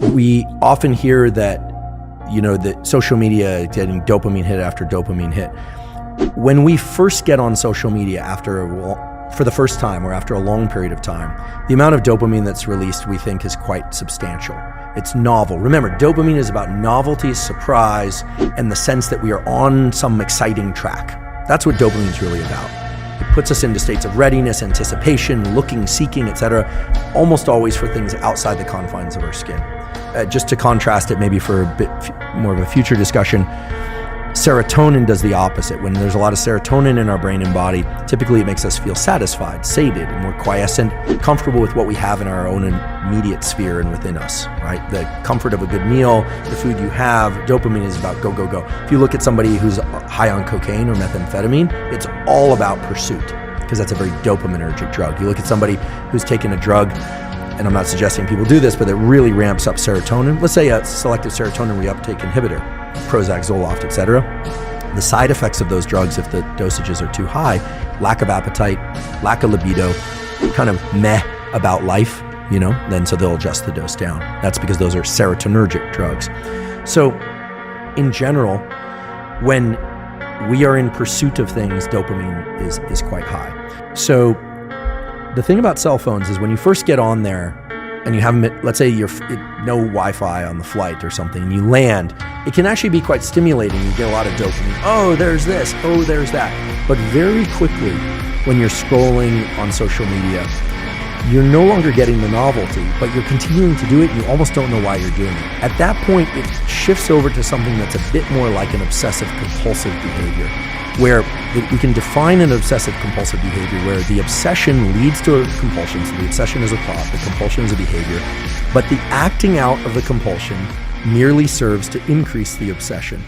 We often hear that, that social media getting dopamine hit after dopamine hit. When we first get on social media for the first time or after a long period of time, the amount of dopamine that's released, we think, is quite substantial. It's novel. Remember, dopamine is about novelty, surprise, and the sense that we are on some exciting track. That's what dopamine is really about. It puts us into states of readiness, anticipation, looking, seeking, etc., almost always for things outside the confines of our skin. Just to contrast it maybe for a bit more of a future discussion, serotonin does the opposite. When there's a lot of serotonin in our brain and body, typically it makes us feel satisfied, sated, more quiescent, comfortable with what we have in our own immediate sphere and within us, right? The comfort of a good meal, the food you have. Dopamine is about go, go, go. If you look at somebody who's high on cocaine or methamphetamine, it's all about pursuit, because that's a very dopaminergic drug. You look at somebody who's taken a drug, and I'm not suggesting people do this, but it really ramps up serotonin. Let's say a selective serotonin reuptake inhibitor, Prozac, Zoloft, etc. The side effects of those drugs, if the dosages are too high, lack of appetite, lack of libido, kind of meh about life, then so they'll adjust the dose down. That's because those are serotonergic drugs. So in general, when we are in pursuit of things, dopamine is quite high. So the thing about cell phones is when you first get on there and you have, let's say you're no Wi-Fi on the flight or something, and you land, it can actually be quite stimulating. You get a lot of dopamine. Oh, there's this. Oh, there's that. But very quickly, when you're scrolling on social media, you're no longer getting the novelty, but you're continuing to do it, and you almost don't know why you're doing it. At that point, it shifts over to something that's a bit more like an obsessive-compulsive behavior, where we can define an obsessive-compulsive behavior where the obsession leads to a compulsion. So the obsession is a thought, the compulsion is a behavior, but the acting out of the compulsion merely serves to increase the obsession.